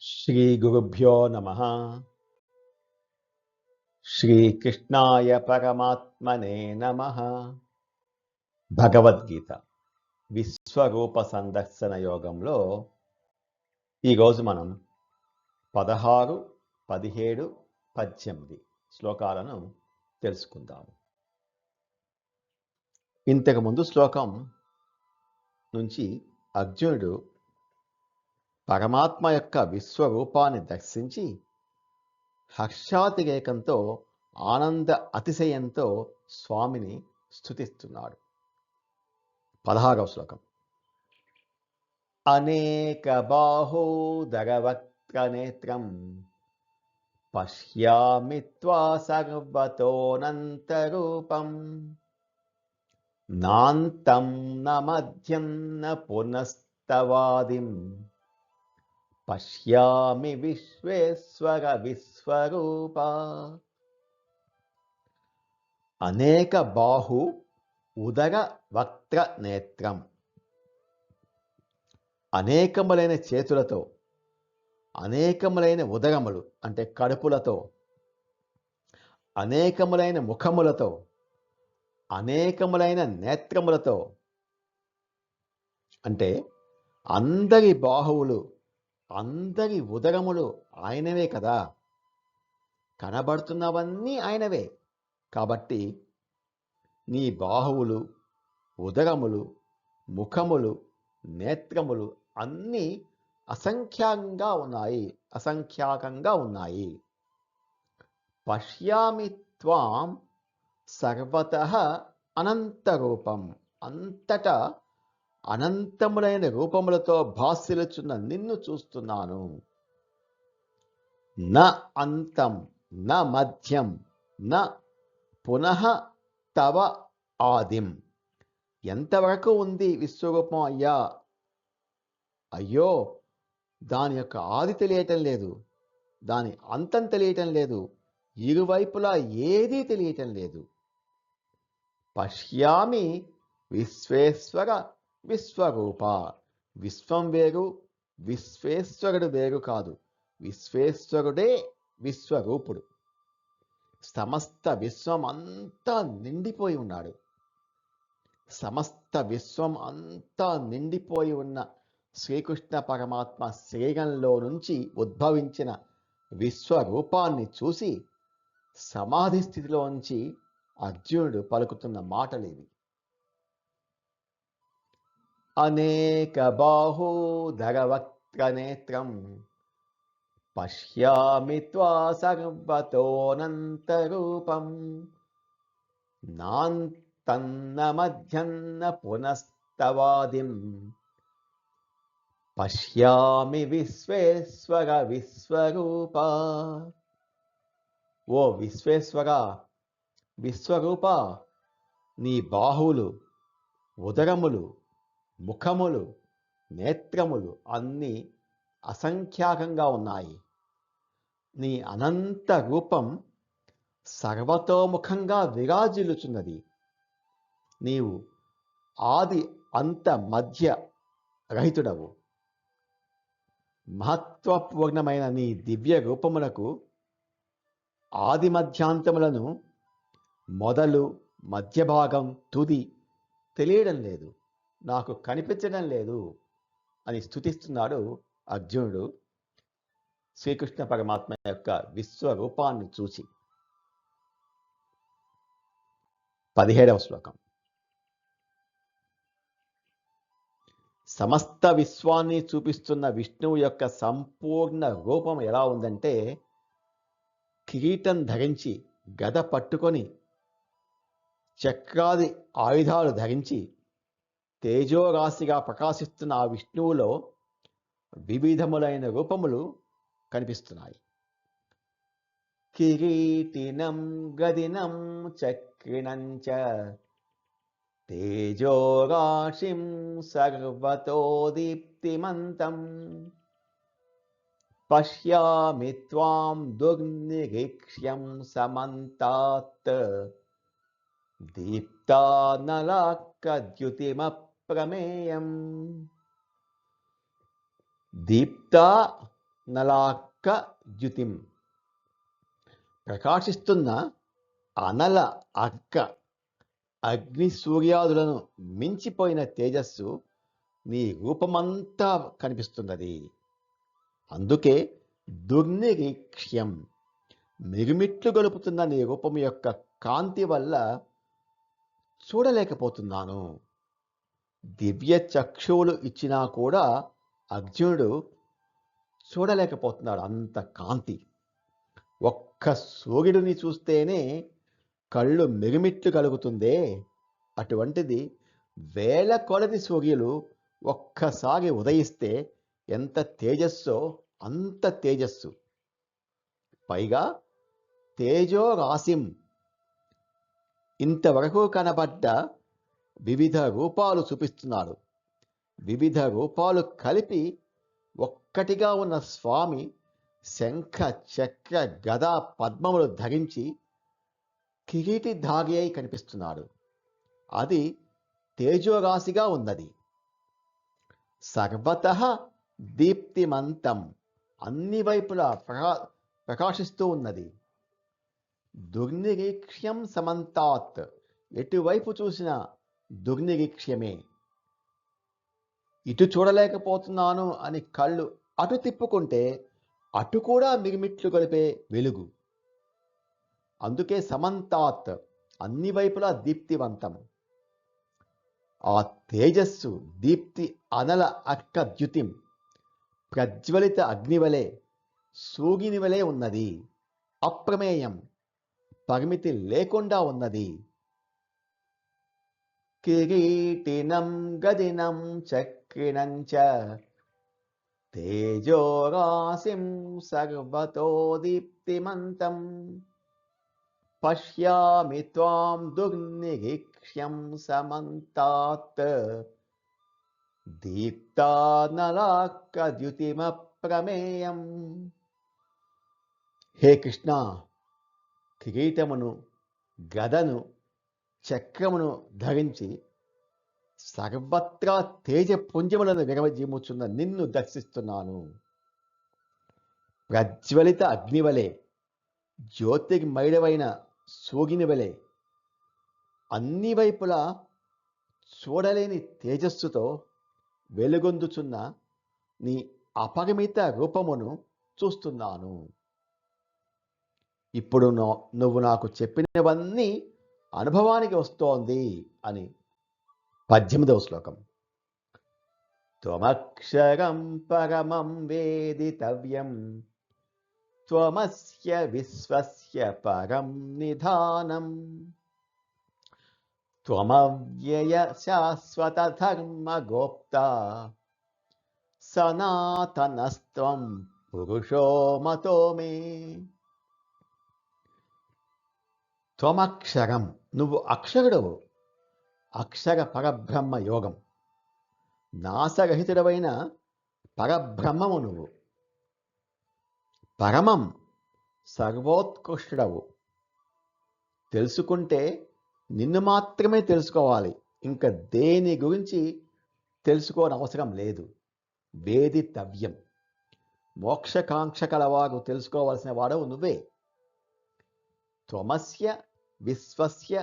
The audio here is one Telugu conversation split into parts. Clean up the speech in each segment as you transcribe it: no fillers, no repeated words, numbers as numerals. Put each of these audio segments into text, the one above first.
శ్రీ గురుభ్యో నమః. శ్రీకృష్ణాయ పరమాత్మనే నమః. భగవద్గీత విశ్వరూప సందర్శన యోగంలో ఈరోజు మనం 16, 17, 18 శ్లోకాలను తెలుసుకుందాము. ఇంతకుముందు శ్లోకం నుంచి అర్జునుడు పరమాత్మ యొక్క విశ్వరూపాన్ని దర్శించి హర్షాతిరేకంతో ఆనంద అతిశయంతో స్వామిని స్తుతిస్తున్నాడు. 16వ శ్లోకం. అనేక బాహూదరవక్త్ర నేత్రం పశ్యామి త్వా సర్వతోనంతరూపం నాంతం న మధ్యం న పునస్తవాదిం పశ్యామి విశ్వేశ్వర విశ్వరూప. అనేక బాహు ఉదర వక్త్ర నేత్రం, అనేకములైన చేతులతో, అనేకములైన ఉదరములు అంటే కడుపులతో, అనేకములైన ముఖములతో, అనేకములైన నేత్రములతో, అంటే అందరి బాహువులు అందరి ఉదరములు ఆయనవే కదా, కనబడుతున్నవన్నీ ఆయనవే. కాబట్టి నీ బాహువులు, ఉదరములు, ముఖములు, నేత్రములు అన్నీ అసంఖ్యాకంగా ఉన్నాయి. పశ్యామి త్వాం సర్వతః అనంతరూపం, అంతటా అనంతములైన రూపములతో భాసిల్లుచున్న నిన్ను చూస్తున్నాను. న అంతం న మధ్యం న పునః తవ ఆదిం. ఎంతవరకు ఉంది విశ్వరూపం అయ్యా? అయ్యో, దాని యొక్క ఆది తెలియటం లేదు, దాని అంతం తెలియటం లేదు, ఇరువైపులా ఏదీ తెలియటం లేదు. పశ్యామి విశ్వేశ్వర విశ్వరూప. విశ్వం వేరు, విశ్వేశ్వరుడు వేరు కాదు. విశ్వేశ్వరుడే విశ్వరూపుడు. సమస్త విశ్వం అంతా నిండిపోయి ఉన్నాడు. సమస్త విశ్వం అంతా నిండిపోయి ఉన్న శ్రీకృష్ణ పరమాత్మ శరీరంలో నుంచి ఉద్భవించిన విశ్వరూపాన్ని చూసి సమాధి స్థితిలోంచి అర్జునుడు పలుకుతున్న మాటలేవి. అనేక బాహూదరవక్త్ర నేత్రం పశ్యామి త్వా సర్వతోనంతరూపం నాంతన్న మధ్యన్న పునస్తవాదిం పశ్యామి విశ్వేశ్వర విశ్వరూప. ఓ విశ్వేశ్వర, విశ్వరూప, నీ బాహువులు, ఉదరములు, ముఖములు, నేత్రములు అన్నీ అసంఖ్యాకంగా ఉన్నాయి. నీ అనంత రూపం సర్వతోముఖంగా విరాజిల్లుచున్నది. నీవు ఆది అంత మధ్య రహితుడవు. మహత్వపూర్ణమైన నీ దివ్య రూపములకు ఆది మధ్యాంతములను, మొదలు మధ్య భాగం తుది తెలియడం లేదు, నాకు కనిపించడం లేదు అని స్తుతిస్తున్నాడు అర్జునుడు శ్రీకృష్ణ పరమాత్మ యొక్క విశ్వరూపాన్ని చూసి. 17వ శ్లోకం. సమస్త విశ్వాన్ని చూపిస్తున్న విష్ణువు యొక్క సంపూర్ణ రూపం ఎలా ఉందంటే, కిరీటం ధరించి, గద పట్టుకొని, చక్రాది ఆయుధాలు ధరించి తేజోరాశిగా ప్రకాశిస్తున్న ఆ విష్ణువులో వివిధములైన రూపములు కనిపిస్తున్నాయి. కిరీటినం గదినం చక్రిణం చ తేజోరాశిం సర్వతో దీప్తిమంతం పశ్యామి త్వాం దుర్నిరీక్ష్యం సమంతాత్ దీప్తానలాకద్యుతిమప్రమేయం. దీప్త నలాక్క ద్యుతిం, ప్రకాశిస్తున్న అనల అక్క అగ్ని సూర్యాదులను మించిపోయిన తేజస్సు నీ రూపమంతా కనిపిస్తున్నది. అందుకే దుర్నిరీక్ష్యం, మిరుమిట్లు గొలుపుతున్న నీ రూపం యొక్క కాంతి వల్ల చూడలేకపోతున్నాను. దివ్య చక్షువులు ఇచ్చినా కూడా అర్జునుడు చూడలేకపోతున్నాడు, అంత కాంతి. ఒక్క సూర్యుడిని చూస్తేనే కళ్ళు మిరుమిట్లు కలుగుతుందే, అటువంటిది వేల కొలది సూర్యులు ఒక్కసారి ఉదయిస్తే ఎంత తేజస్సో అంత తేజస్సు. పైగా తేజో రాశిం, ఇంతవరకు కనబడ్డ వివిధ రూపాలు చూపిస్తున్నాడు. వివిధ రూపాలు కలిపి ఒక్కటిగా ఉన్న స్వామి శంఖ చక్ర గద పద్మములు ధరించి కిరీటిధారి అయి కనిపిస్తున్నాడు. అది తేజోరాశిగా ఉన్నది. సర్వతః దీప్తిమంతం, అన్ని వైపులా ప్రకాశిస్తూ ఉన్నది. దుర్నిరీక్ష్యం సమంతాత్, ఎటువైపు చూసినా దుర్నిరీక్ష్యమే. ఇటు చూడలేకపోతున్నాను అని కళ్ళు అటు తిప్పుకుంటే అటు కూడా మిరుమిట్లు గొలిపే వెలుగు. అందుకే సమంతాత్, అన్ని వైపులా దీప్తివంతం. ఆ తేజస్సు దీప్తి అనల అక్క ద్యుతిం, ప్రజ్వలిత అగ్నివలే సూర్యునివలే ఉన్నది. అప్రమేయం, పరిమితి లేకుండా ఉన్నది. కిరీటినం గదినం చక్రిణం చ తేజోరాశిం సర్వతో దీప్తిమంతం పశ్యామి త్వాం దుర్నిరీక్ష్యం సమంతాత్ దీప్తానలాక్కద్యుతిమప్రమేయం. హే కృష్ణ, కిరీటమును గదను చక్రమును ధరించి సర్వత్రా తేజపుంజములను విరవజీముచున్న నిన్ను దర్శిస్తున్నాను. ప్రజ్వలిత అగ్నివలే, జ్యోతిర్మయుడవైన సూర్యుని వలె అన్ని వైపులా చూడలేని తేజస్సుతో వెలుగొందుచున్న నీ అపరిమిత రూపమును చూస్తున్నాను. ఇప్పుడు నువ్వు నాకు చెప్పినవన్నీ అనుభవానికి వస్తోంది అని 18వ శ్లోకం. త్వమక్షరం పరమం వేదితవ్యం త్వమస్య విశ్వస్య పరం నిధానం త్వమవ్యయ శాశ్వత ధర్మ గోప్తా సనాతనస్త్వం పురుషో మతో మే. త్వమక్షరం, నువ్వు అక్షరుడవు. అక్షర పరబ్రహ్మ యోగం, నాశరహితుడవైన పరబ్రహ్మము నువ్వు. పరమం, సర్వోత్కృష్టుడవు. తెలుసుకుంటే నిన్ను మాత్రమే తెలుసుకోవాలి, ఇంకా దేని గురించి తెలుసుకోనవసరం లేదు. వేదితవ్యం, మోక్షకాంక్ష కలవారు తెలుసుకోవాల్సిన వాడవు నువ్వే. త్వమస్య విశ్వస్య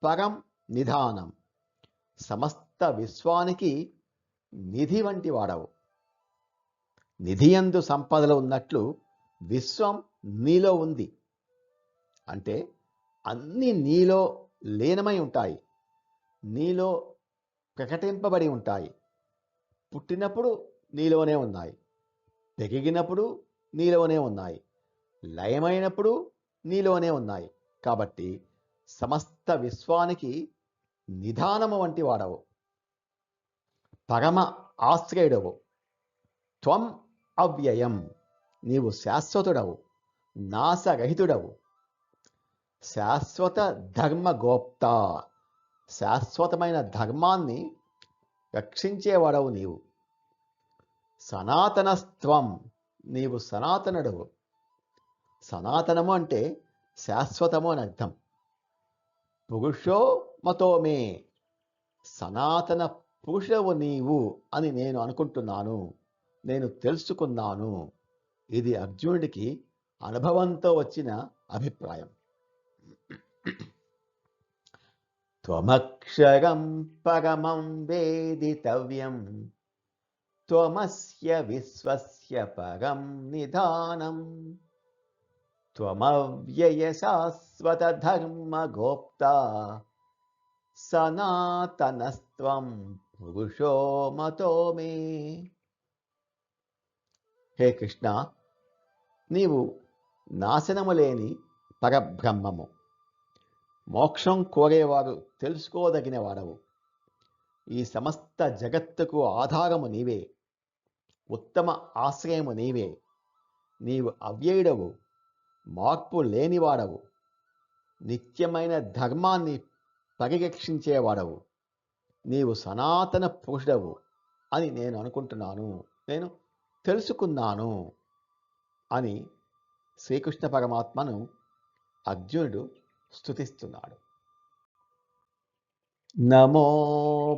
పరం నిధానం, సమస్త విశ్వానికి నిధి వంటి వాడవు. నిధియందు సంపదలు ఉన్నట్లు విశ్వం నీలో ఉంది. అంటే అన్నీ నీలో లీనమై ఉంటాయి, నీలో ప్రకటింపబడి ఉంటాయి. పుట్టినప్పుడు నీలోనే ఉన్నాయి, పెరిగినప్పుడు నీలోనే ఉన్నాయి, లయమైనప్పుడు నీలోనే ఉన్నాయి. కాబట్టి సమస్త విశ్వానికి నిధానము వంటి వాడవు, పరమ ఆశ్రయుడవు. త్వం అవ్యయం, నీవు శాశ్వతుడవు, నాశరహితుడవు. శాశ్వత ధర్మగోప్త, శాశ్వతమైన ధర్మాన్ని రక్షించేవాడవు నీవు. సనాతనస్త్వం, నీవు సనాతనుడవు. సనాతనము అంటే శాశ్వతము అని అర్థం. పురుషో మతో మే, సనాతన పురుషుడవు నీవు అని నేను అనుకుంటున్నాను, నేను తెలుసుకున్నాను. ఇది అర్జునుడికి అనుభవంతో వచ్చిన అభిప్రాయం. త్వమక్షరం పరమం వేదితవ్యం, త్వమస్య విశ్వస్య పరం నిధానం, త్వమవ్యయ శాశ్వత ధర్మ గోప్తా, సనాతనస్త్వం పురుషో మతో మే. హే కృష్ణ, నీవు నాశనము లేని పరబ్రహ్మము, మోక్షం కోరేవారు తెలుసుకోదగిన వాడవు. ఈ సమస్త జగత్తుకు ఆధారము నీవే, ఉత్తమ ఆశ్రయము నీవే. నీవు అవ్యయుడవు, మార్పు లేనివాడవు, నిత్యమైన ధర్మాన్ని పరిరక్షించేవాడవు. నీవు సనాతన పురుషుడవు అని నేను అనుకుంటున్నాను, నేను తెలుసుకున్నాను అని శ్రీకృష్ణ పరమాత్మను అర్జునుడు స్తుతిస్తున్నాడు. నమో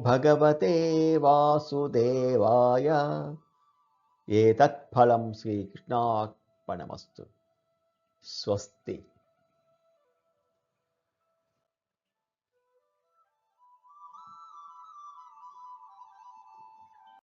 భగవతే వాసుదేవాయ. ఏతత్ ఫలం శ్రీకృష్ణార్పణమస్తు. స్వస్తి.